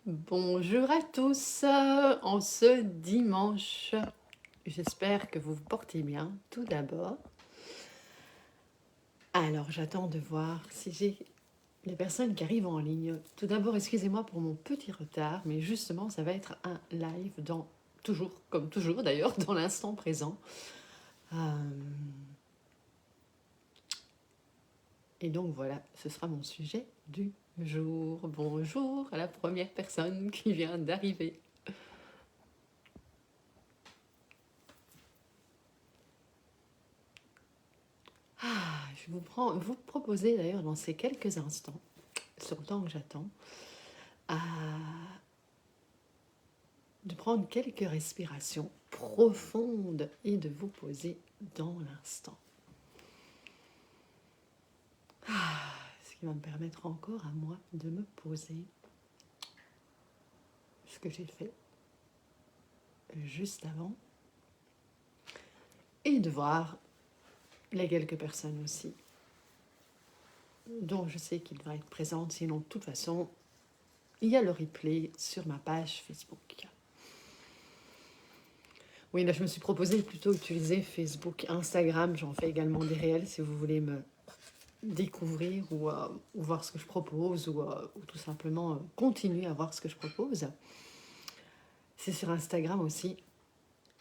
Bonjour à tous, en ce dimanche. J'espère que vous vous portez bien, tout d'abord. Alors, j'attends de voir si j'ai les personnes qui arrivent en ligne. Tout d'abord, excusez-moi pour mon petit retard, mais justement, ça va être un live toujours, comme toujours d'ailleurs, dans l'instant présent. Et donc voilà, ce sera mon sujet du jour. Bonjour à la première personne qui vient d'arriver. Je vais vous proposer d'ailleurs dans ces quelques instants, sur le temps que j'attends, de prendre quelques respirations profondes et de vous poser dans l'instant. Ce qui va me permettre encore à moi de me poser, ce que j'ai fait juste avant, et de voir les quelques personnes aussi, dont je sais qu'il va être présente, sinon de toute façon, il y a le replay sur ma page Facebook. Oui, là je me suis proposé plutôt utiliser Facebook, Instagram, j'en fais également des réels si vous voulez me découvrir ou voir ce que je propose ou tout simplement continuer à voir ce que je propose. C'est sur Instagram aussi,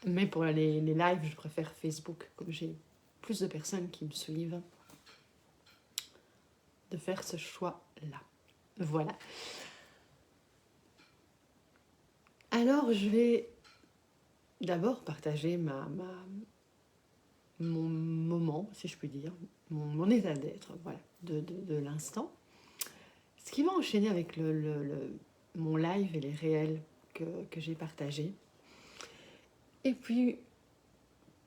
mais pour les lives je préfère Facebook, comme j'ai plus de personnes qui me suivent, de faire ce choix-là. Voilà. Alors je vais d'abord partager mon moment, si je puis dire, mon état d'être, voilà, de l'instant. Ce qui va enchaîner avec mon live et les réels que j'ai partagés. Et puis,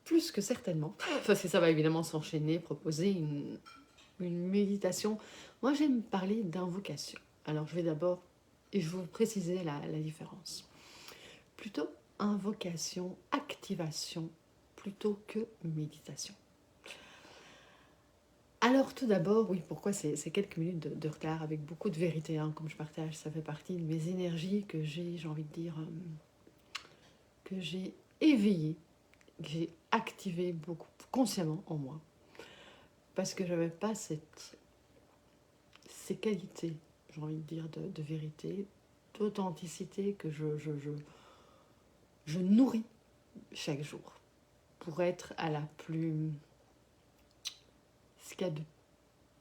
plus que certainement, parce que ça va évidemment s'enchaîner, proposer une méditation. Moi, j'aime parler d'invocation. Alors, je vais d'abord, et je vais vous préciser la différence. Plutôt invocation, activation, plutôt que méditation. Alors tout d'abord, oui, pourquoi c'est quelques minutes de retard avec beaucoup de vérité, hein, comme je partage, ça fait partie de mes énergies que j'ai envie de dire, que j'ai éveillées, que j'ai activées beaucoup consciemment en moi, parce que j'avais pas ces qualités, j'ai envie de dire, de vérité, d'authenticité que je nourris chaque jour pour être à la plus, ce qu'il y a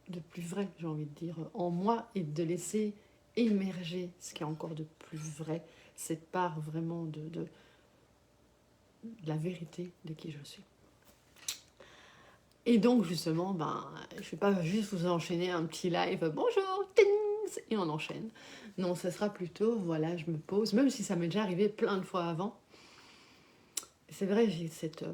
de plus vrai, j'ai envie de dire, en moi, et de laisser émerger ce qu'il y a encore de plus vrai, cette part vraiment de la vérité de qui je suis. Et donc justement, je ne vais pas juste vous enchaîner un petit live, bonjour, tings, et on enchaîne. Non, ce sera plutôt, voilà, je me pose, même si ça m'est déjà arrivé plein de fois avant. C'est vrai, j'ai cette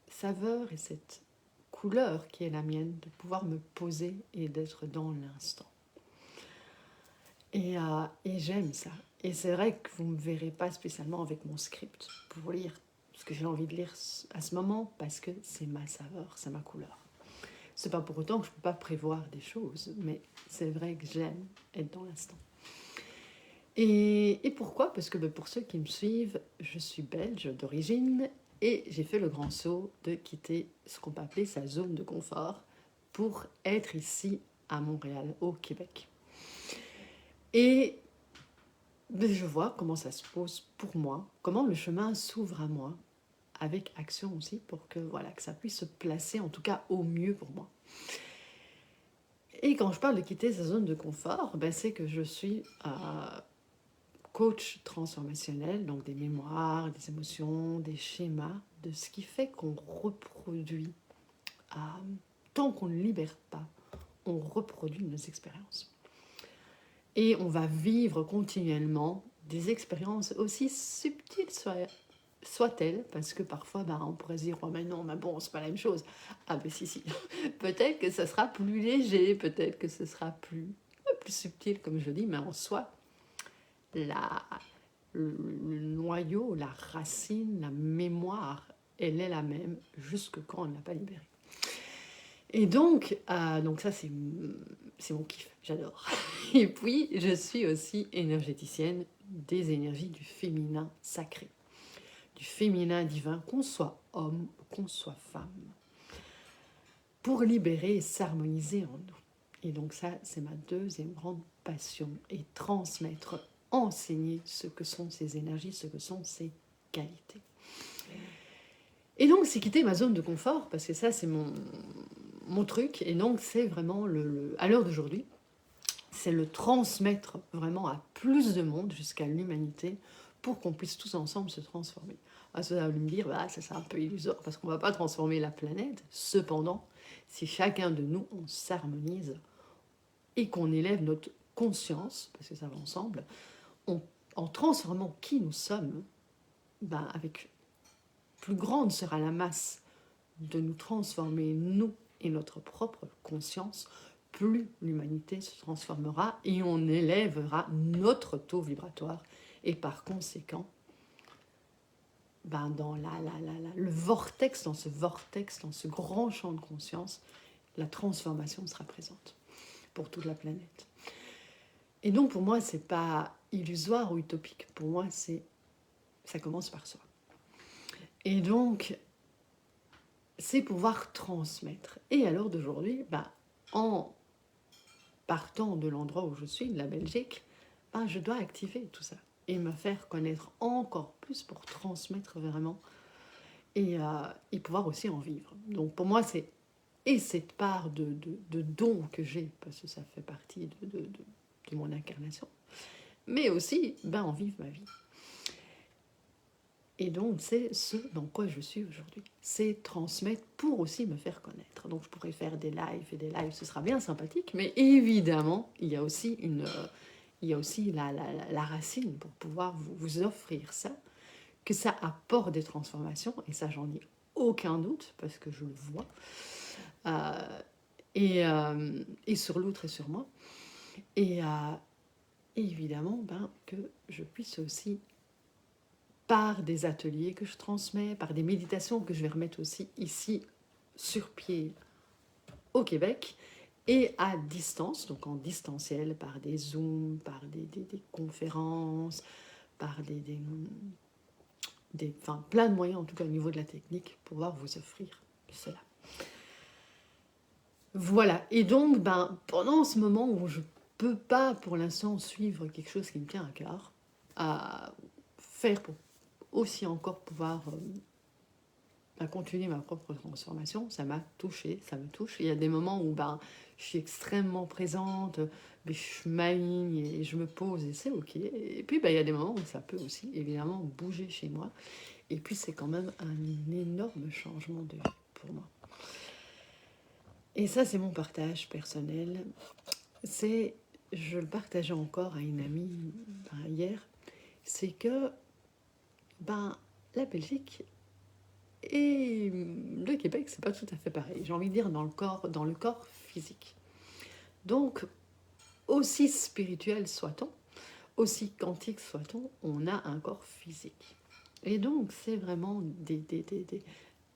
saveur et cette couleur qui est la mienne, de pouvoir me poser et d'être dans l'instant. Et j'aime ça. Et c'est vrai que vous ne me verrez pas spécialement avec mon script pour lire ce que j'ai envie de lire à ce moment, parce que c'est ma saveur, c'est ma couleur. C'est pas pour autant que je ne peux pas prévoir des choses, mais c'est vrai que j'aime être dans l'instant. Et pourquoi? Parce que pour ceux qui me suivent, je suis belge d'origine et j'ai fait le grand saut de quitter ce qu'on peut appeler sa zone de confort pour être ici à Montréal, au Québec. Et je vois comment ça se pose pour moi, comment le chemin s'ouvre à moi, avec action aussi, pour que, voilà, que ça puisse se placer en tout cas au mieux pour moi. Et quand je parle de quitter sa zone de confort, c'est que je suis coach transformationnel, donc des mémoires, des émotions, des schémas, de ce qui fait qu'on reproduit, tant qu'on ne libère pas, on reproduit nos expériences. Et on va vivre continuellement des expériences aussi subtiles soit-elles, parce que parfois on pourrait se dire oh mais non, mais bon, c'est pas la même chose. Ah ben si, peut-être que ça sera plus léger, peut-être que ce sera plus subtil comme je dis, mais en soi le noyau, la racine, la mémoire, elle est la même jusque quand on ne l'a pas libérée. Et donc ça c'est mon kiff, j'adore. Et puis je suis aussi énergéticienne des énergies du féminin sacré, du féminin divin, qu'on soit homme ou qu'on soit femme, pour libérer et s'harmoniser en nous. Et donc ça, c'est ma deuxième grande passion, et transmettre, enseigner ce que sont ces énergies, ce que sont ces qualités. Et donc c'est quitter ma zone de confort, parce que ça c'est mon truc, et donc c'est vraiment, à l'heure d'aujourd'hui, c'est le transmettre vraiment à plus de monde, jusqu'à l'humanité, pour qu'on puisse tous ensemble se transformer. Ah, ça va me dire, bah, ça c'est un peu illusoire, parce qu'on ne va pas transformer la planète. Cependant, si chacun de nous, on s'harmonise, et qu'on élève notre conscience, parce que ça va ensemble, en transformant qui nous sommes, ben, avec plus grande sera la masse de nous transformer, nous et notre propre conscience, plus l'humanité se transformera et on élèvera notre taux vibratoire. Et par conséquent, ben dans le vortex, dans ce grand champ de conscience, la transformation sera présente pour toute la planète. Et donc pour moi, c'est pas illusoire ou utopique. Pour moi, ça commence par soi. Et donc, c'est pouvoir transmettre. Et à l'heure d'aujourd'hui, ben, en partant de l'endroit où je suis, de la Belgique, ben, je dois activer tout ça et me faire connaître encore plus pour transmettre vraiment et pouvoir aussi en vivre. Donc pour moi, c'est et cette part de don que j'ai, parce que ça fait partie de mon incarnation, mais aussi ben, en vivre ma vie. Et donc, c'est ce dans quoi je suis aujourd'hui. C'est transmettre pour aussi me faire connaître. Donc, je pourrais faire des lives et des lives, ce sera bien sympathique, mais évidemment, il y a aussi la racine pour pouvoir vous offrir ça, que ça apporte des transformations, et ça, j'en ai aucun doute, parce que je le vois, et sur l'autre et sur moi. Et évidemment, ben, que je puisse aussi, par des ateliers que je transmets, par des méditations que je vais remettre aussi ici sur pied au Québec, et à distance, donc en distanciel, par des Zooms, par des conférences, par enfin, plein de moyens, en tout cas au niveau de la technique, pour pouvoir vous offrir cela. Voilà, et donc ben, pendant ce moment où je ne peux pas pour l'instant suivre quelque chose qui me tient à cœur, à faire pour aussi encore pouvoir continuer ma propre transformation, ça m'a touchée, ça me touche. Il y a des moments où ben, je suis extrêmement présente, mais je m'aligne et je me pose et c'est ok. Et puis ben, il y a des moments où ça peut aussi évidemment bouger chez moi. Et puis c'est quand même un énorme changement de vie pour moi. Et ça, c'est mon partage personnel. Je le partageais encore à une amie hier, c'est que ben, la Belgique et le Québec, c'est pas tout à fait pareil. J'ai envie de dire dans le corps physique. Donc, aussi spirituel soit-on, aussi quantique soit-on, on a un corps physique. Et donc, c'est vraiment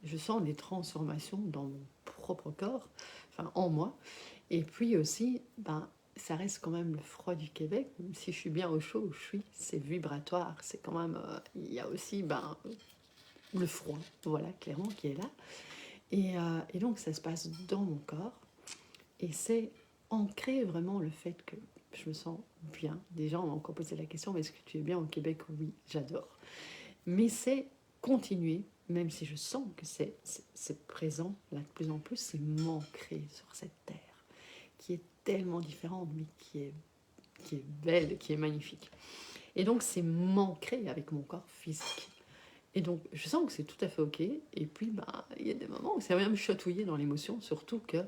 je sens des transformations dans mon propre corps, enfin en moi. Et puis aussi, ben, ça reste quand même le froid du Québec, même si je suis bien au chaud où je suis, c'est vibratoire, c'est quand même, il y a aussi ben, le froid, voilà, clairement, qui est là. Et donc, ça se passe dans mon corps, et c'est ancré vraiment le fait que je me sens bien. Des gens m'ont encore posé la question, mais est-ce que tu es bien au Québec? Oui, j'adore. Mais c'est continuer, même si je sens que c'est présent, là, de plus en plus, c'est m'ancrer sur cette terre, qui est tellement différente, mais qui est belle, qui est magnifique. Et donc, c'est m'ancrer avec mon corps physique. Et donc, je sens que c'est tout à fait ok. Et puis, bah, il y a des moments où ça va me chatouiller dans l'émotion, surtout que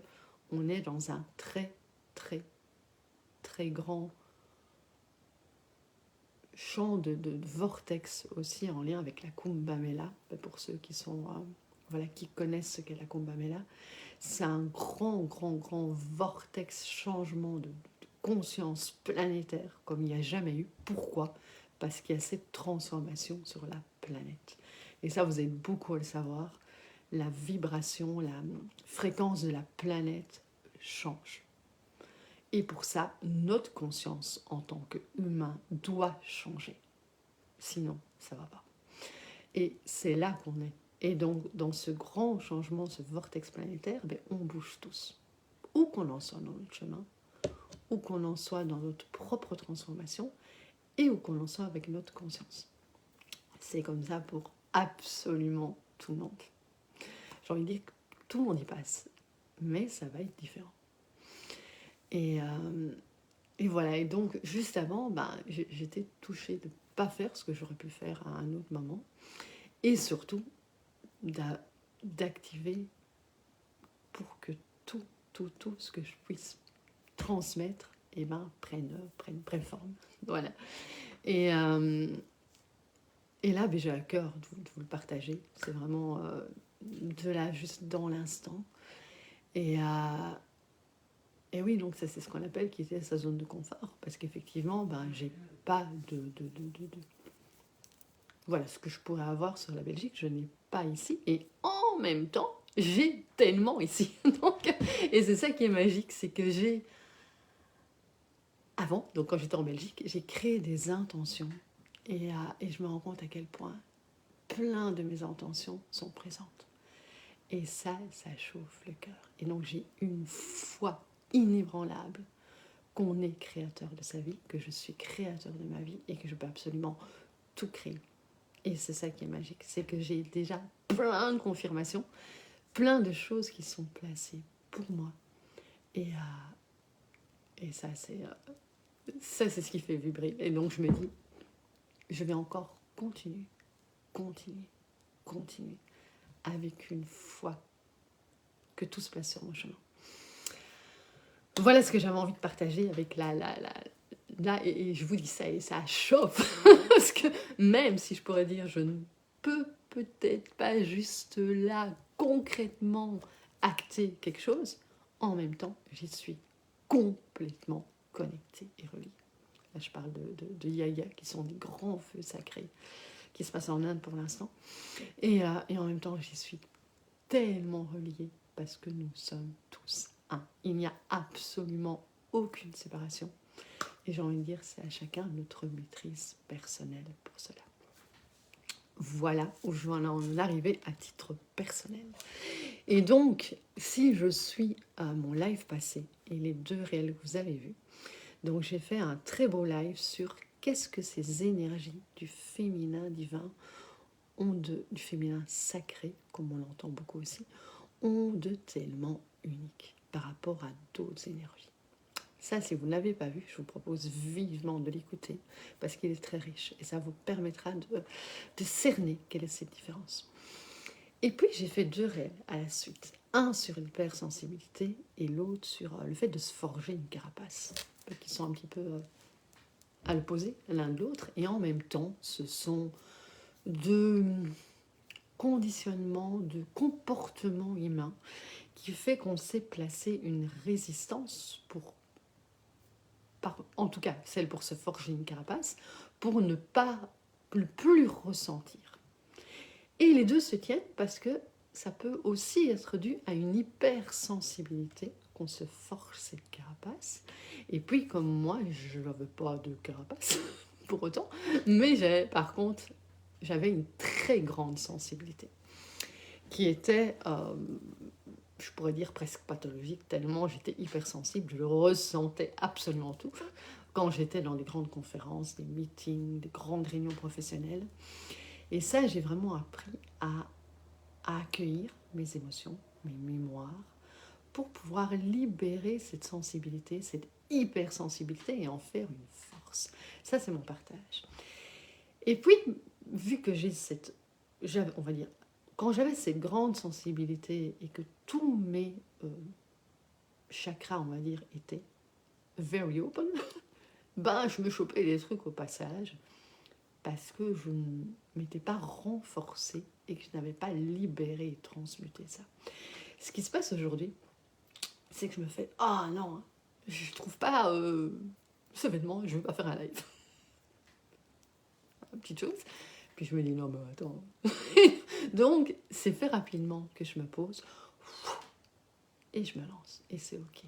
on est dans un très, très, très grand champ de vortex aussi en lien avec la Kumbh Mela. Pour ceux qui sont, qui connaissent ce qu'est la Kumbh Mela, c'est un grand, grand, grand vortex changement de conscience planétaire comme il n'y a jamais eu. Pourquoi? Parce qu'il y a cette transformation sur la planète. Et ça, vous êtes beaucoup à le savoir. la vibration, la fréquence de la planète change. Et pour ça, notre conscience en tant qu'humain doit changer. Sinon, ça ne va pas. Et c'est là qu'on est. Et donc, dans ce grand changement, ce vortex planétaire, on bouge tous. Où qu'on en soit dans notre chemin, où qu'on en soit dans notre propre transformation, et où qu'on en soit avec notre conscience. C'est comme ça pour absolument tout le monde. J'ai envie de dire que tout le monde y passe, mais ça va être différent. Et voilà, et donc juste avant, j'étais touchée de ne pas faire ce que j'aurais pu faire à un autre moment, et surtout d'activer pour que tout ce que je puisse transmettre prenne forme. Voilà. Et là, j'ai à cœur de vous le partager. C'est vraiment de là, juste dans l'instant. Et oui, donc ça, c'est ce qu'on appelle quitter sa zone de confort. Parce qu'effectivement, j'ai pas de... Voilà, ce que je pourrais avoir sur la Belgique, je n'ai pas ici. Et en même temps, j'ai tellement ici. Et c'est ça qui est magique, c'est que j'ai... Avant, donc quand j'étais en Belgique, j'ai créé des intentions. Et je me rends compte à quel point plein de mes intentions sont présentes. Et ça chauffe le cœur. Et donc j'ai une foi inébranlable qu'on est créateur de sa vie, que je suis créateur de ma vie et que je peux absolument tout créer. Et c'est ça qui est magique, c'est que j'ai déjà plein de confirmations, plein de choses qui sont placées pour moi. Et ça, c'est ce qui fait vibrer. Et donc je me dis, je vais encore continuer avec une foi que tout se passe sur mon chemin. Voilà ce que j'avais envie de partager avec là, et je vous dis ça, et ça chauffe. Parce que même si je pourrais dire, je ne peux peut-être pas juste là, concrètement, acter quelque chose, en même temps, j'y suis complètement connectée et reliée. Là, je parle de Yaya, qui sont des grands feux sacrés, qui se passent en Inde pour l'instant. Et en même temps, j'y suis tellement reliée, parce que nous sommes tous un. Il n'y a absolument aucune séparation. Et j'ai envie de dire, c'est à chacun notre maîtrise personnelle pour cela. Voilà où je vais en arriver à titre personnel. Et donc, si je suis à mon live passé et les 2 réels que vous avez vus, donc j'ai fait un très beau live sur qu'est-ce que ces énergies du féminin divin du féminin sacré, comme on l'entend beaucoup aussi, ont de tellement unique par rapport à d'autres énergies. Ça, si vous ne l'avez pas vu, je vous propose vivement de l'écouter parce qu'il est très riche et ça vous permettra de cerner quelle est cette différence. Et puis, j'ai fait 2 réels à la suite. Un sur l'hypersensibilité et l'autre sur le fait de se forger une carapace, qui sont un petit peu à l'opposé l'un de l'autre. Et en même temps, ce sont 2 conditionnements, de comportement humain qui fait qu'on sait placer une résistance en tout cas celle pour se forger une carapace, pour ne plus ressentir. Et les 2 se tiennent parce que ça peut aussi être dû à une hypersensibilité, qu'on se forge cette carapace. Et puis comme moi, je n'avais pas de carapace pour autant, mais par contre, j'avais une très grande sensibilité qui était... je pourrais dire presque pathologique, tellement j'étais hypersensible, je ressentais absolument tout. Quand j'étais dans des grandes conférences, des meetings, des grandes réunions professionnelles. Et ça, j'ai vraiment appris à accueillir mes émotions, mes mémoires, pour pouvoir libérer cette sensibilité, cette hypersensibilité et en faire une force. Ça, c'est mon partage. Et puis, vu que on va dire, quand j'avais cette grande sensibilité et que tous mes chakras, on va dire, étaient very open, je me chopais des trucs au passage parce que je ne m'étais pas renforcée et que je n'avais pas libéré et transmuté ça. Ce qui se passe aujourd'hui, c'est que je me fais « Ah non, je trouve pas ce vêtement, je ne vais pas faire un live. » Petite chose. Puis je me dis « Non, mais attends... » Donc, c'est fait rapidement que je me pose et je me lance. Et c'est OK.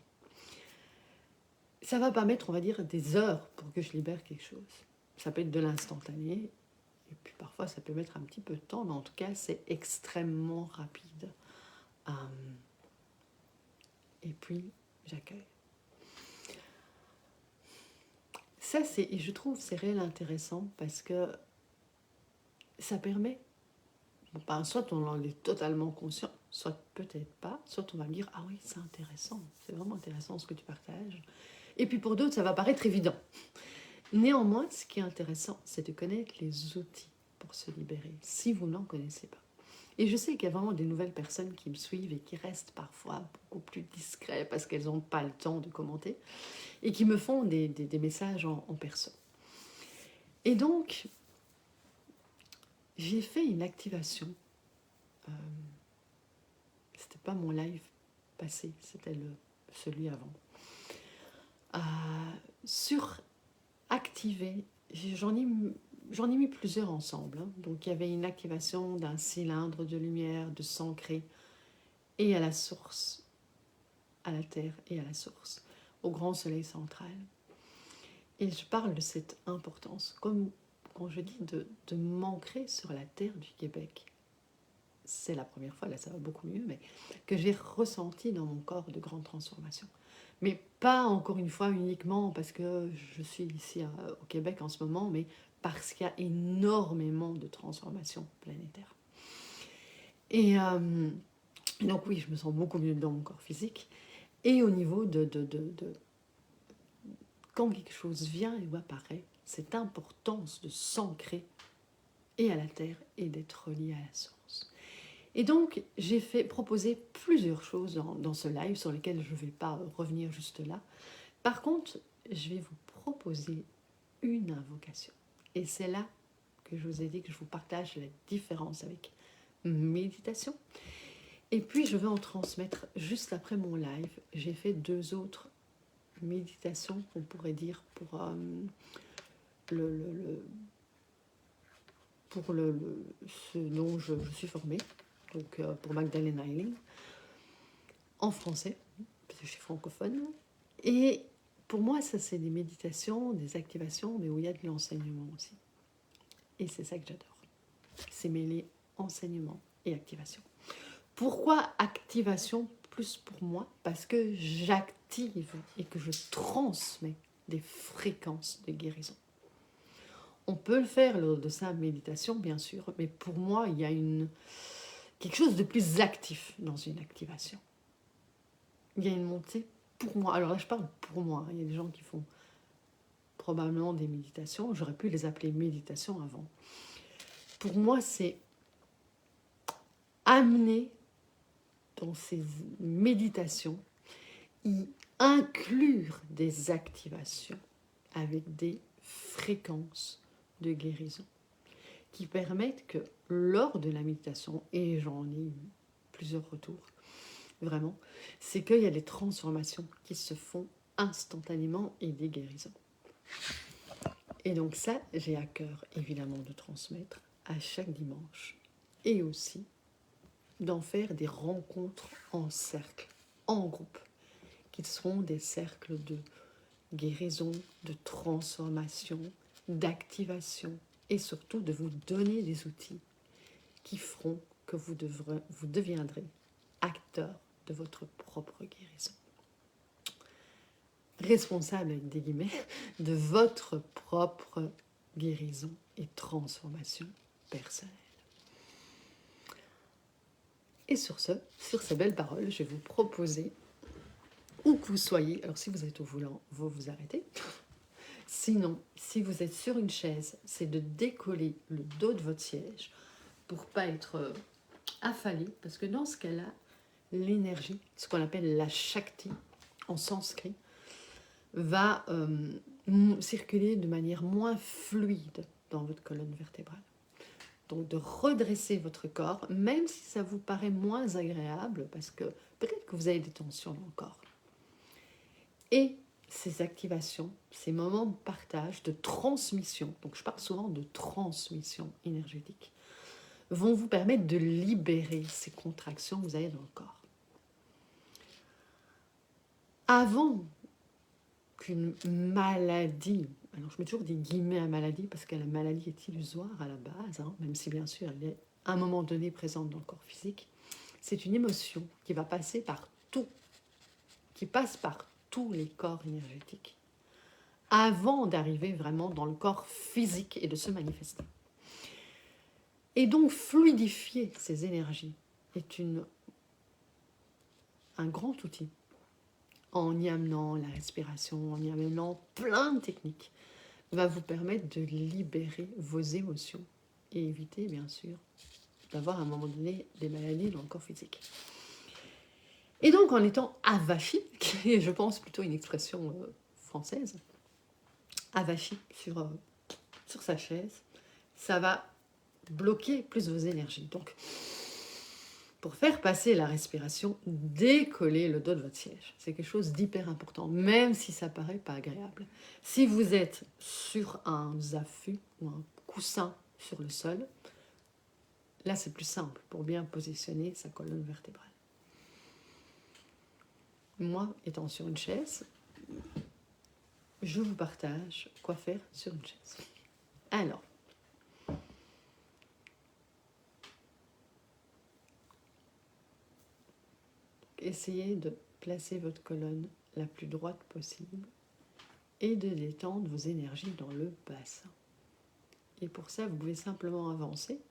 Ça va pas mettre, on va dire, des heures pour que je libère quelque chose. Ça peut être de l'instantané. Et puis parfois, ça peut mettre un petit peu de temps. Mais en tout cas, c'est extrêmement rapide. Et puis, j'accueille. Ça, et je trouve c'est réellement intéressant parce que ça permet, soit on en est totalement conscient, soit peut-être pas, soit on va me dire « Ah oui, c'est intéressant, c'est vraiment intéressant ce que tu partages. » Et puis pour d'autres, ça va paraître évident. Néanmoins, ce qui est intéressant, c'est de connaître les outils pour se libérer, si vous n'en connaissez pas. Et je sais qu'il y a vraiment des nouvelles personnes qui me suivent et qui restent parfois beaucoup plus discrets parce qu'elles n'ont pas le temps de commenter et qui me font des messages en perso. Et donc, j'ai fait une activation. C'était pas mon live passé, c'était celui avant. Sur activer, j'en ai mis plusieurs ensemble. Hein. Donc, il y avait une activation d'un cylindre de lumière, de s'ancrer et à la source, à la terre et à la source, au grand soleil central. Et je parle de cette importance, comme quand je dis de m'ancrer sur la terre du Québec. C'est la première fois, là ça va beaucoup mieux, mais que j'ai ressenti dans mon corps de grandes transformations. Mais pas encore une fois uniquement parce que je suis ici au Québec en ce moment, mais parce qu'il y a énormément de transformations planétaires. Et donc oui, je me sens beaucoup mieux dans mon corps physique. Et au niveau de quand quelque chose vient et apparaît, cette importance de s'ancrer et à la terre et d'être relié à la source. Et donc, j'ai proposé plusieurs choses dans ce live sur lesquelles je ne vais pas revenir juste là. Par contre, je vais vous proposer une invocation. Et c'est là que je vous ai dit que je vous partage la différence avec méditation. Et puis, je vais en transmettre juste après mon live. J'ai fait 2 autres méditations, on pourrait dire, pour ce dont je suis formée, donc pour Magdalena Eiling, en français, parce que je suis francophone. Et pour moi, ça c'est des méditations, des activations, mais où il y a de l'enseignement aussi. Et c'est ça que j'adore. C'est mêler enseignement et activation. Pourquoi activation plus pour moi? Parce que j'active et que je transmets des fréquences de guérison. On peut le faire lors de sa méditation, bien sûr, mais pour moi, il y a quelque chose de plus actif dans une activation. Il y a une montée pour moi. Alors là, je parle pour moi. Il y a des gens qui font probablement des méditations. J'aurais pu les appeler méditations avant. Pour moi, c'est amener dans ces méditations, y inclure des activations avec des fréquences de guérison qui permettent que lors de la méditation, et j'en ai eu plusieurs retours, vraiment, c'est qu'il y a des transformations qui se font instantanément et des guérisons. Et donc ça, j'ai à cœur évidemment de transmettre à chaque dimanche et aussi d'en faire des rencontres en cercle, en groupe, qui seront des cercles de guérison, de transformation, d'activation et surtout de vous donner des outils qui feront que vous deviendrez acteur de votre propre guérison. Responsable, avec des guillemets, de votre propre guérison et transformation personnelle. Et sur ces belles paroles, je vais vous proposer, où que vous soyez, alors si vous êtes au volant, vous vous arrêtez. Sinon, si vous êtes sur une chaise, c'est de décoller le dos de votre siège pour ne pas être affalé, parce que dans ce cas-là, l'énergie, ce qu'on appelle la Shakti en sanskrit, va circuler de manière moins fluide dans votre colonne vertébrale. Donc de redresser votre corps, même si ça vous paraît moins agréable, parce que peut-être que vous avez des tensions dans le corps. Et ces activations, ces moments de partage, de transmission, donc je parle souvent de transmission énergétique, vont vous permettre de libérer ces contractions que vous avez dans le corps. Avant qu'une maladie, alors je mets toujours des guillemets à maladie parce que la maladie est illusoire à la base, hein, même si bien sûr elle est à un moment donné présente dans le corps physique, c'est une émotion qui va passer par tout, qui passe par tous les corps énergétiques, avant d'arriver vraiment dans le corps physique et de se manifester. Et donc fluidifier ces énergies est un grand outil, en y amenant la respiration, en y amenant plein de techniques, va vous permettre de libérer vos émotions et éviter bien sûr d'avoir à un moment donné des maladies dans le corps physique. Et donc en étant avachi, qui est je pense plutôt une expression française, avachi sur sa chaise, ça va bloquer plus vos énergies. Donc pour faire passer la respiration, décollez le dos de votre siège. C'est quelque chose d'hyper important, même si ça paraît pas agréable. Si vous êtes sur un zafu ou un coussin sur le sol, là c'est plus simple pour bien positionner sa colonne vertébrale. Moi, étant sur une chaise, je vous partage quoi faire sur une chaise. Alors, essayez de placer votre colonne la plus droite possible et de détendre vos énergies dans le bassin. Et pour ça, vous pouvez simplement avancer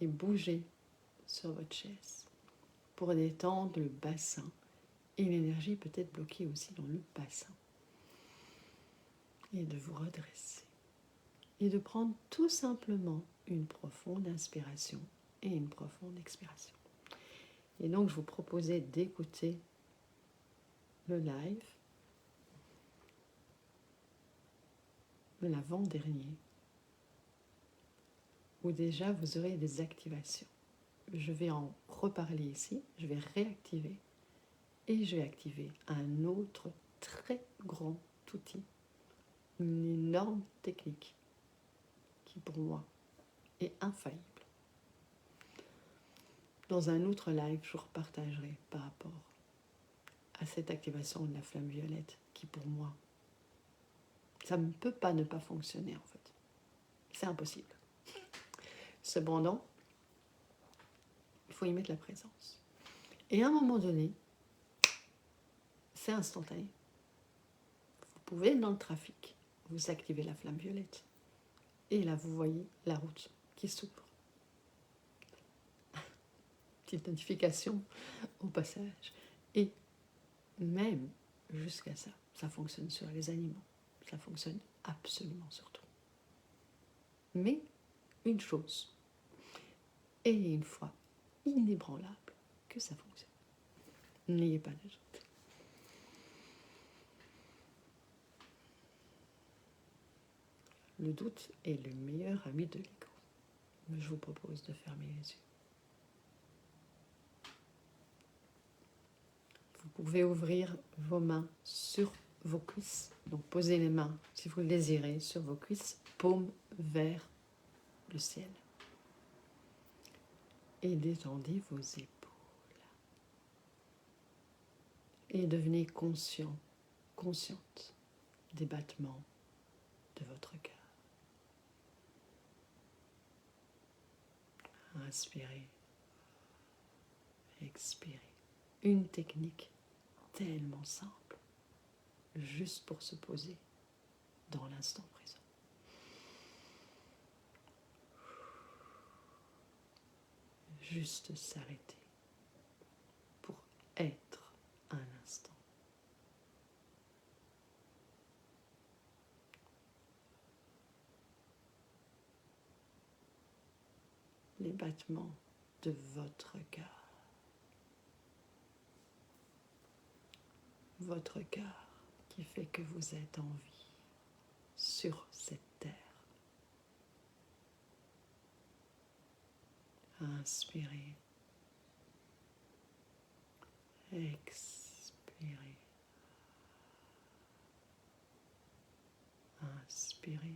et bouger sur votre chaise pour détendre le bassin. Et l'énergie peut être bloquée aussi dans le bassin. Et de vous redresser. Et de prendre tout simplement une profonde inspiration et une profonde expiration. Et donc, je vous proposais d'écouter le live de l'avant-dernier, où déjà vous aurez des activations. Je vais en reparler ici, je vais réactiver et je vais activer un autre très grand outil, une énorme technique qui pour moi est infaillible. Dans un autre live, je vous repartagerai par rapport à cette activation de la flamme violette qui pour moi, ça ne peut pas ne pas fonctionner en fait. C'est impossible. Cependant, il faut y mettre la présence. Et à un moment donné, c'est instantané. Vous pouvez être dans le trafic, vous activez la flamme violette. Et là, vous voyez la route qui s'ouvre. Petite notification au passage. Et même jusqu'à ça, ça fonctionne sur les animaux. Ça fonctionne absolument sur tout. Mais une chose, et une fois inébranlable, que ça fonctionne. N'ayez pas de doute. Le doute est le meilleur ami de l'ego. Je vous propose de fermer les yeux. Vous pouvez ouvrir vos mains sur vos cuisses. Donc posez les mains, si vous le désirez, sur vos cuisses, paumes vers le ciel. Et détendez vos épaules. Et devenez conscient, consciente des battements de votre cœur. Inspirez, expirez. Une technique tellement simple, juste pour se poser dans l'instant présent. Juste s'arrêter pour être un instant. Les battements de votre cœur. Votre cœur qui fait que vous êtes en vie sur cette terre. Inspirez. Expirez. Inspirez.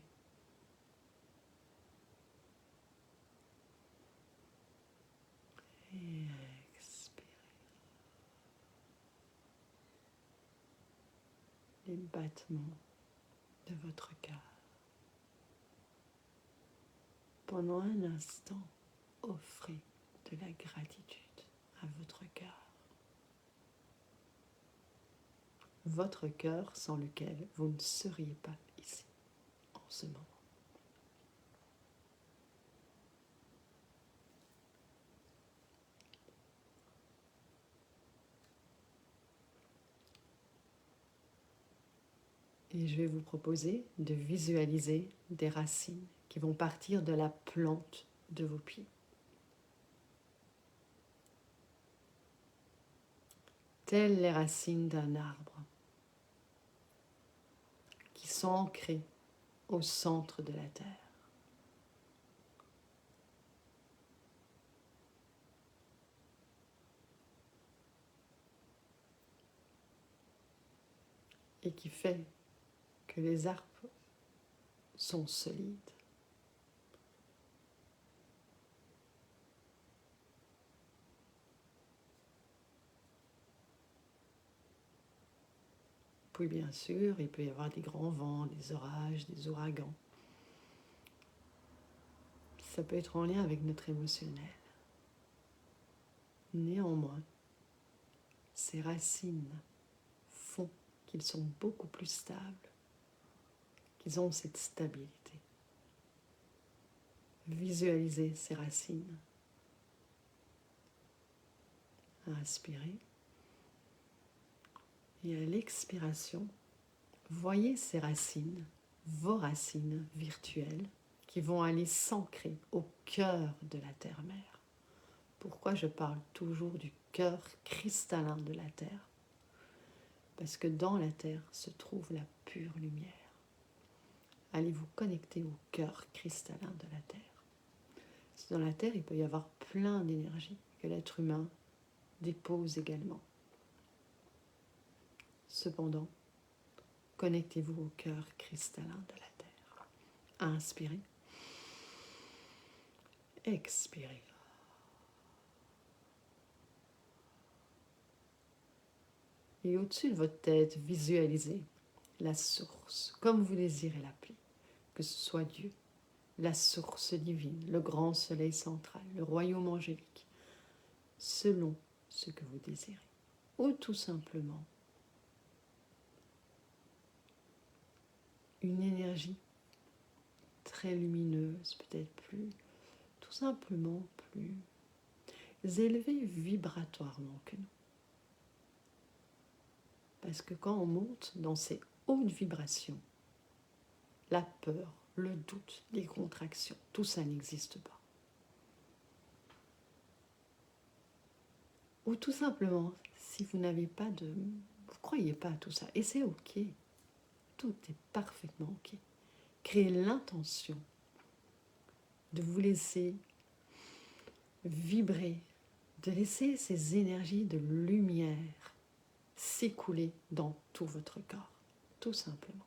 les battements de votre cœur. Pendant un instant, offrez de la gratitude à votre cœur. Votre cœur sans lequel vous ne seriez pas ici en ce moment. Et je vais vous proposer de visualiser des racines qui vont partir de la plante de vos pieds. Telles les racines d'un arbre qui sont ancrées au centre de la terre. Et qui fait que les arbres sont solides. Puis bien sûr, il peut y avoir des grands vents, des orages, des ouragans. Ça peut être en lien avec notre émotionnel. Néanmoins, ces racines font qu'ils sont beaucoup plus stables, qu'ils ont cette stabilité. Visualisez ces racines. Inspirez. Et à l'expiration, voyez ces racines, vos racines virtuelles, qui vont aller s'ancrer au cœur de la terre-mère. Pourquoi je parle toujours du cœur cristallin de la terre? Parce que dans la terre se trouve la pure lumière. Allez vous connecter au cœur cristallin de la terre. Dans la terre, il peut y avoir plein d'énergie que l'être humain dépose également. Cependant, connectez-vous au cœur cristallin de la terre. Inspirez. Expirez. Et au-dessus de votre tête, visualisez la source, comme vous désirez l'appeler, que ce soit Dieu, la source divine, le grand soleil central, le royaume angélique, selon ce que vous désirez. Ou tout simplement une énergie très lumineuse, peut-être plus, tout simplement plus élevée vibratoirement que nous. Parce que quand on monte dans ces hautes vibrations, la peur, le doute, les contractions, tout ça n'existe pas. Ou tout simplement, si vous n'avez pas de... Vous ne croyez pas à tout ça, et c'est ok. Tout est parfaitement ok. Créez l'intention de vous laisser vibrer, de laisser ces énergies de lumière s'écouler dans tout votre corps, tout simplement.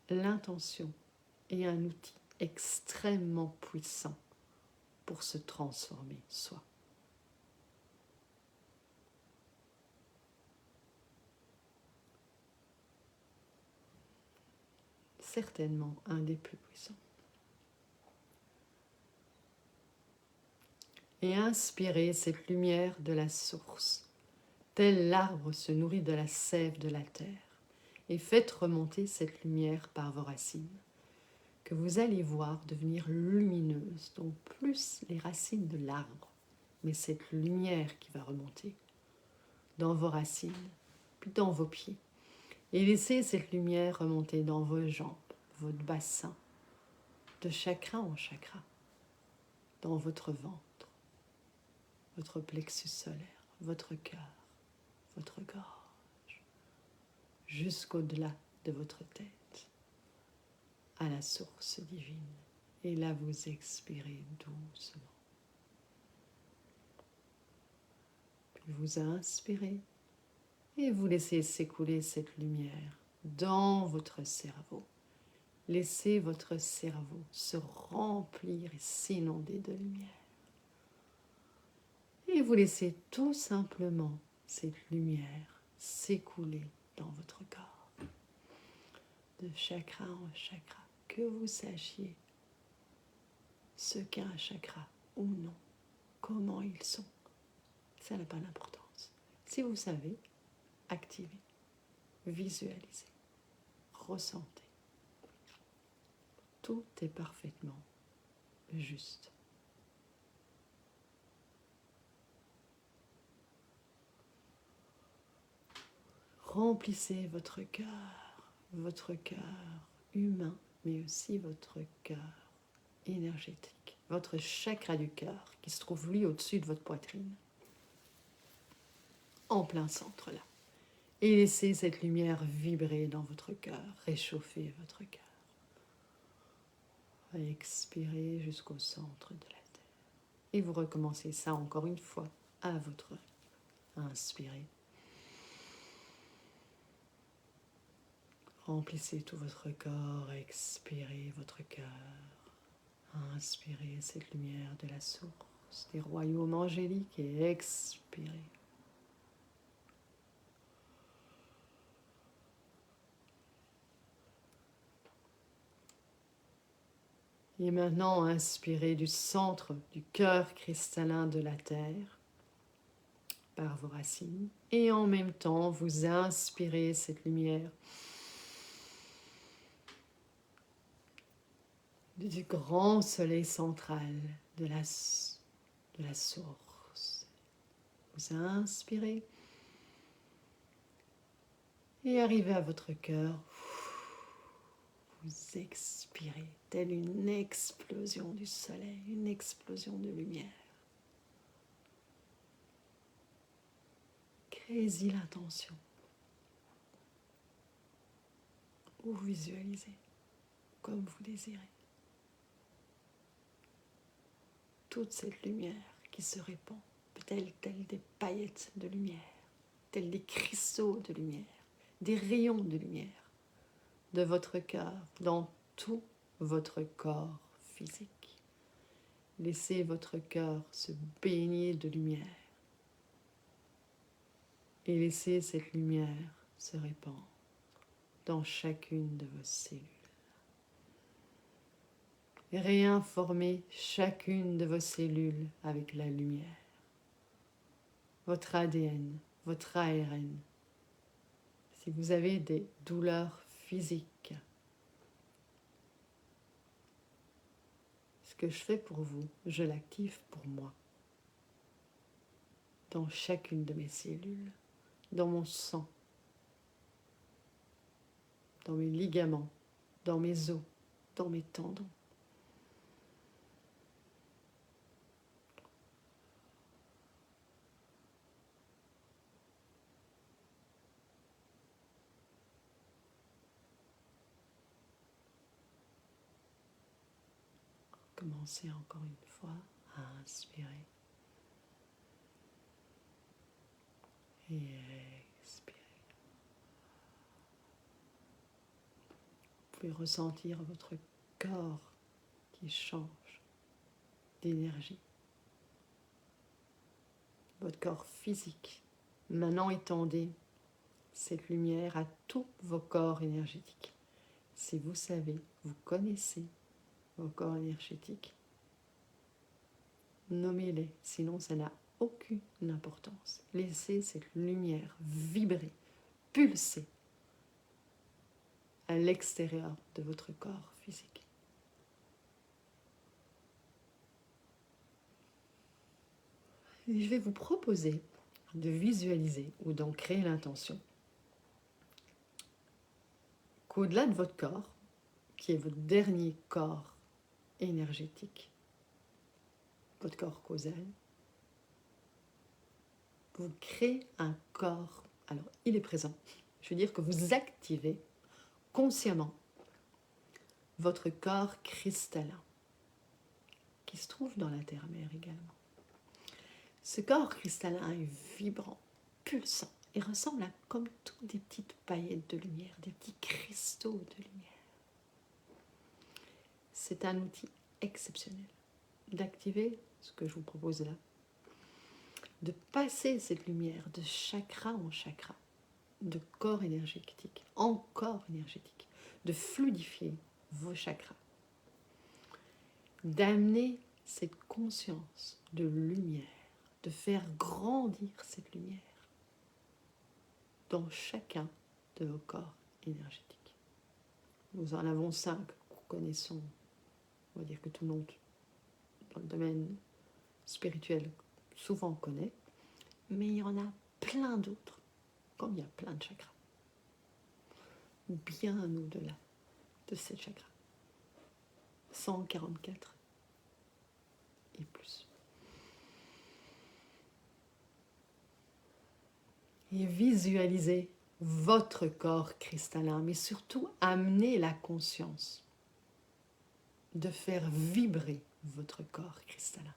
L'intention est un outil extrêmement puissant pour se transformer soi. Certainement un des plus puissants. Et inspirez cette lumière de la source, tel l'arbre se nourrit de la sève de la terre, et faites remonter cette lumière par vos racines, que vous allez voir devenir lumineuse, donc plus les racines de l'arbre, mais cette lumière qui va remonter dans vos racines, puis dans vos pieds, et laissez cette lumière remonter dans vos jambes, votre bassin, de chakra en chakra, dans votre ventre, votre plexus solaire, votre cœur, votre gorge, jusqu'au-delà de votre tête, à la source divine. Et là, vous expirez doucement. Puis vous inspirez et vous laissez s'écouler cette lumière dans votre cerveau. Laissez votre cerveau se remplir et s'inonder de lumière. Et vous laissez tout simplement cette lumière s'écouler dans votre corps, de chakra en chakra, que vous sachiez ce qu'est un chakra ou non, comment ils sont, ça n'a pas d'importance. Si vous savez, activez, visualisez, ressentez. Tout est parfaitement juste. Remplissez votre cœur humain, mais aussi votre cœur énergétique, votre chakra du cœur qui se trouve lui au-dessus de votre poitrine, en plein centre là. Et laissez cette lumière vibrer dans votre cœur, réchauffer votre cœur. Expirez jusqu'au centre de la terre. Et vous recommencez ça encore une fois à votre rythme. Inspirez. Remplissez tout votre corps, expirez votre cœur. Inspirez cette lumière de la source, des royaumes angéliques et expirez. Et maintenant, inspirez du centre du cœur cristallin de la terre par vos racines. Et en même temps, vous inspirez cette lumière du grand soleil central de la source. Vous inspirez et arrivez à votre cœur. Vous expirez, telle une explosion du soleil, une explosion de lumière. Créez-y l'intention. Ou visualisez comme vous désirez. Toute cette lumière qui se répand, telle des paillettes de lumière, tels des cristaux de lumière, des rayons de lumière, de votre cœur dans tout votre corps physique. Laissez votre cœur se baigner de lumière et laissez cette lumière se répandre dans chacune de vos cellules. Réinformez chacune de vos cellules avec la lumière. Votre ADN, votre ARN. Si vous avez des douleurs physiques, ce que je fais pour vous, je l'active pour moi. Dans chacune de mes cellules, dans mon sang, dans mes ligaments, dans mes os, dans mes tendons. Commencez encore une fois à inspirer et expirer. Vous pouvez ressentir votre corps qui change d'énergie. Votre corps physique. Maintenant, étendez cette lumière à tous vos corps énergétiques. Si vous savez, vous connaissez vos corps énergétiques, nommez-les, sinon ça n'a aucune importance. Laissez cette lumière vibrer, pulser à l'extérieur de votre corps physique. Et je vais vous proposer de visualiser ou d'en créer l'intention qu'au-delà de votre corps, qui est votre dernier corps énergétique, votre corps causal, vous créez un corps. Alors, il est présent. Je veux dire que vous activez consciemment votre corps cristallin, qui se trouve dans la terre-mère également. Ce corps cristallin est vibrant, pulsant, et ressemble à comme toutes des petites paillettes de lumière, des petits cristaux de lumière. C'est un outil exceptionnel d'activer ce que je vous propose là, de passer cette lumière de chakra en chakra, de corps énergétique, en corps énergétique, de fluidifier vos chakras, d'amener cette conscience de lumière, de faire grandir cette lumière dans chacun de vos corps énergétiques. Nous en avons 5 que nous connaissons, on va dire que tout le monde dans le domaine spirituel souvent connaît, mais il y en a plein d'autres, comme il y a plein de chakras, bien au-delà de ces chakras. 144 et plus. Et visualisez votre corps cristallin, mais surtout amenez la conscience de faire vibrer votre corps cristallin.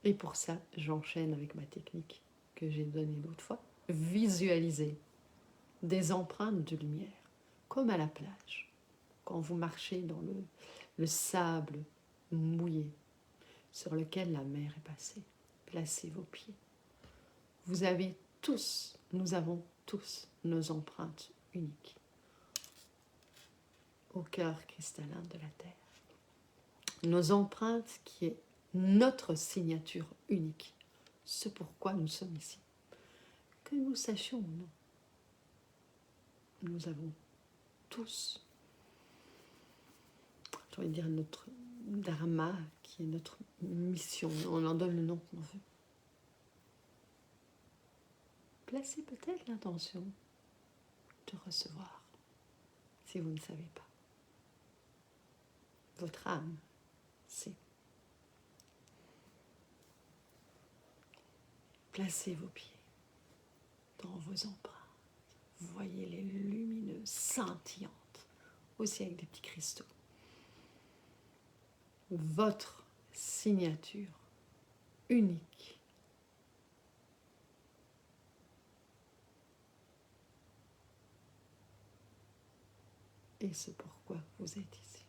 Et pour ça, j'enchaîne avec ma technique que j'ai donnée l'autre fois. Visualisez des empreintes de lumière, comme à la plage, quand vous marchez dans le sable mouillé sur lequel la mer est passée. Placez vos pieds. Vous avez tous, nous avons tous nos empreintes uniques au cœur cristallin de la Terre. Nos empreintes qui est notre signature unique, ce pourquoi nous sommes ici. Que nous sachions ou non, nous avons tous, je vais dire notre dharma, qui est notre mission, on en donne le nom qu'on veut. Placez peut-être l'intention de recevoir, si vous ne savez pas. Votre âme, c'est. Placez vos pieds dans vos empreintes. Voyez-les lumineuses, scintillantes, aussi avec des petits cristaux. Votre signature unique. Et c'est pourquoi vous êtes ici.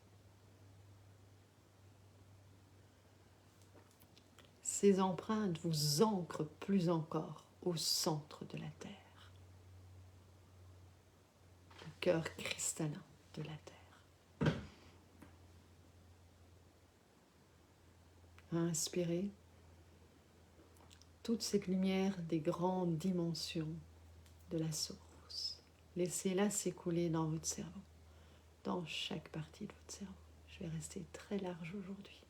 Ces empreintes vous ancrent plus encore au centre de la Terre, le cœur cristallin de la Terre. Inspirez toute cette lumière des grandes dimensions de la source. Laissez-la s'écouler dans votre cerveau, dans chaque partie de votre cerveau. Je vais rester très large aujourd'hui.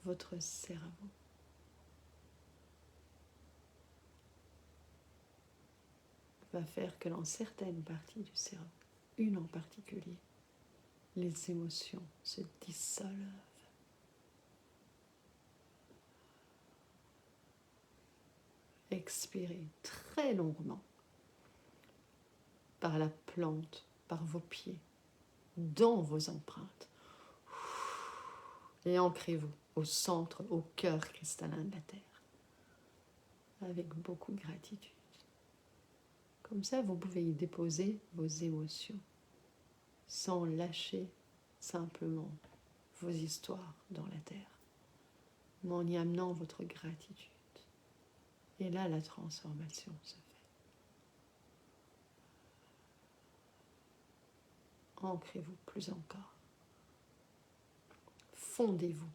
Votre cerveau. Va faire que dans certaines parties du cerveau, une en particulier, les émotions se dissolvent. Expirez très longuement par la plante, par vos pieds, dans vos empreintes. Et ancrez-vous au centre, au cœur cristallin de la Terre, avec beaucoup de gratitude. Comme ça, vous pouvez y déposer vos émotions, sans lâcher simplement vos histoires dans la Terre, mais en y amenant votre gratitude. Et là, la transformation se fait. Ancrez-vous plus encore. Fondez-vous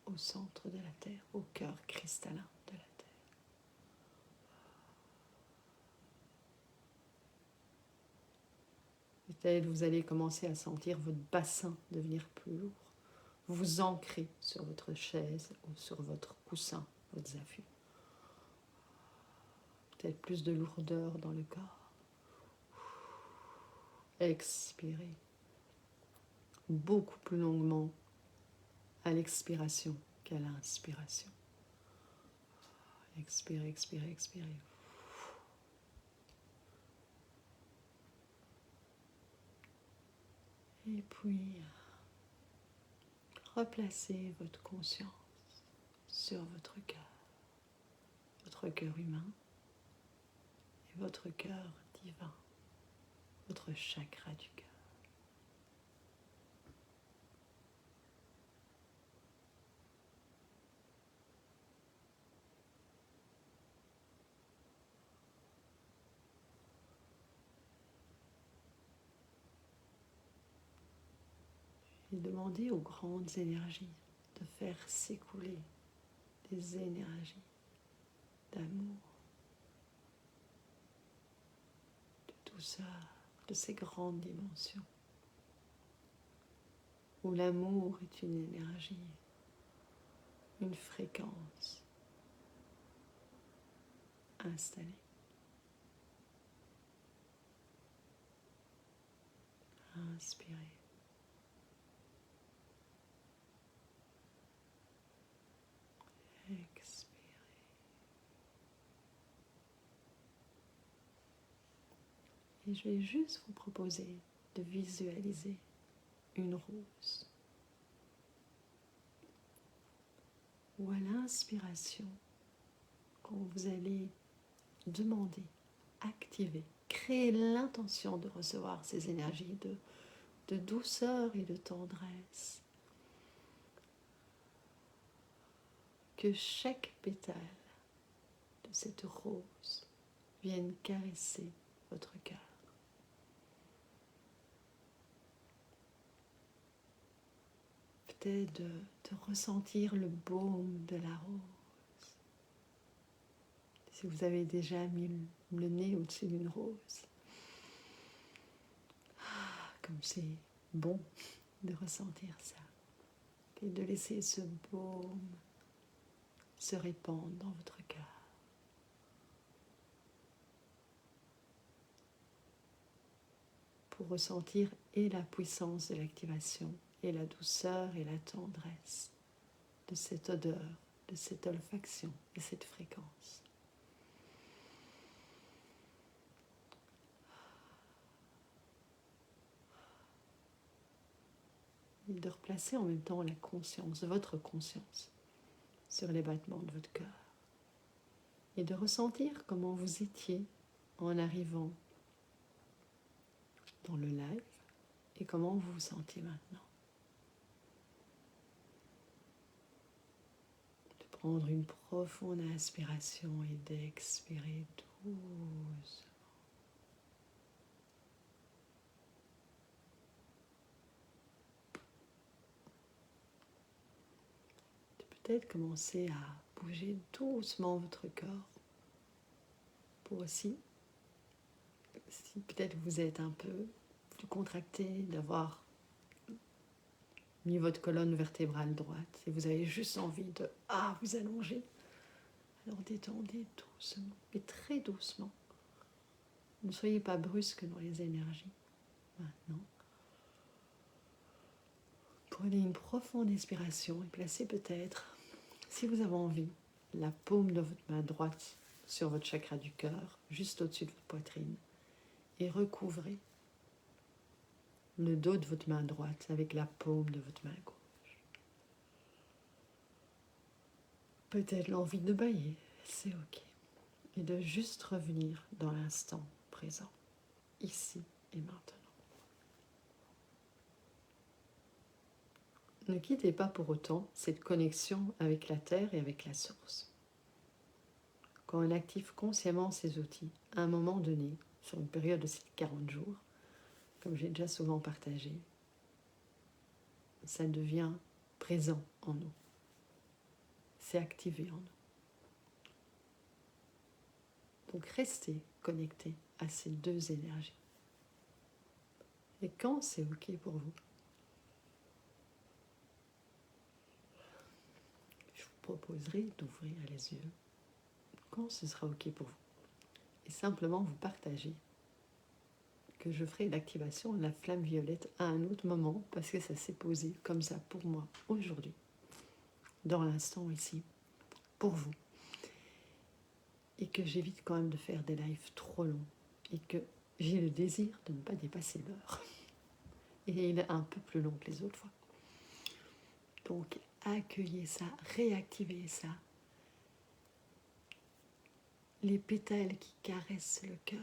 au centre de la Terre, au cœur cristallin de la Terre. Peut-être vous allez commencer à sentir votre bassin devenir plus lourd. Vous vous ancrez sur votre chaise ou sur votre coussin, votre affûts. Peut-être plus de lourdeur dans le corps. Expirez beaucoup plus longuement à l'expiration qu'à l'inspiration. Expirez, expirez, expirez. Et puis, replacez votre conscience sur votre cœur humain et votre cœur divin, votre chakra du cœur. Et demandez aux grandes énergies de faire s'écouler des énergies d'amour, de douceur, de ces grandes dimensions, où l'amour est une énergie, une fréquence installée. Inspirez. Expirez. Et je vais juste vous proposer de visualiser une rose. Ou à l'inspiration, quand vous allez demander, activer, créer l'intention de recevoir ces énergies de douceur et de tendresse, que chaque pétale de cette rose vienne caresser votre cœur. Peut-être de ressentir le baume de la rose. Si vous avez déjà mis le nez au-dessus d'une rose, comme c'est bon de ressentir ça, et de laisser ce baume se répandre dans votre cœur. Pour ressentir et la puissance de l'activation, et la douceur et la tendresse de cette odeur, de cette olfaction et cette fréquence. Et de replacer en même temps la conscience, votre conscience, sur les battements de votre cœur. Et de ressentir comment vous étiez en arrivant dans le live et comment vous vous sentez maintenant. De prendre une profonde inspiration et d'expirer doucement. De peut-être commencer à bouger doucement votre corps pour aussi, si peut-être vous êtes un peu plus contracté, d'avoir mis votre colonne vertébrale droite et vous avez juste envie de vous allonger, alors détendez doucement et très doucement. Ne soyez pas brusque dans les énergies. Maintenant, prenez une profonde inspiration et placez peut-être, si vous avez envie, la paume de votre main droite sur votre chakra du cœur, juste au-dessus de votre poitrine, et recouvrez le dos de votre main droite avec la paume de votre main gauche. Peut-être l'envie de bâiller, c'est ok. Et de juste revenir dans l'instant présent, ici et maintenant. Ne quittez pas pour autant cette connexion avec la Terre et avec la source. Quand on active consciemment ces outils, à un moment donné, sur une période de 40 jours, comme j'ai déjà souvent partagé, ça devient présent en nous. C'est activé en nous. Donc restez connectés à ces deux énergies. Et quand c'est ok pour vous, je vous proposerai d'ouvrir les yeux quand ce sera ok pour vous. Et simplement vous partager que je ferai l'activation de la flamme violette à un autre moment parce que ça s'est posé comme ça pour moi aujourd'hui, dans l'instant ici, pour vous. Et que j'évite quand même de faire des lives trop longs et que j'ai le désir de ne pas dépasser l'heure. Et il est un peu plus long que les autres fois. Donc accueillez ça, réactivez ça. Les pétales qui caressent le cœur,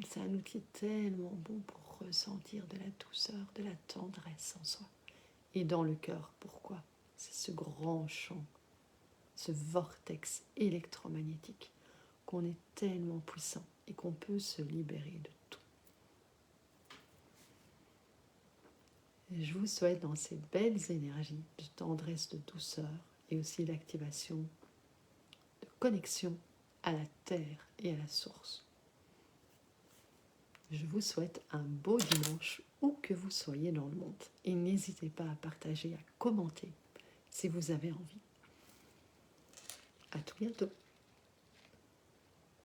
c'est un outil tellement bon pour ressentir de la douceur, de la tendresse en soi. Et dans le cœur, pourquoi? C'est ce grand champ, ce vortex électromagnétique, qu'on est tellement puissant et qu'on peut se libérer de tout. Et je vous souhaite dans ces belles énergies de tendresse, de douceur et aussi d'activation, de connexion à la terre et à la source. Je vous souhaite un beau dimanche où que vous soyez dans le monde. Et n'hésitez pas à partager, à commenter si vous avez envie. À tout bientôt.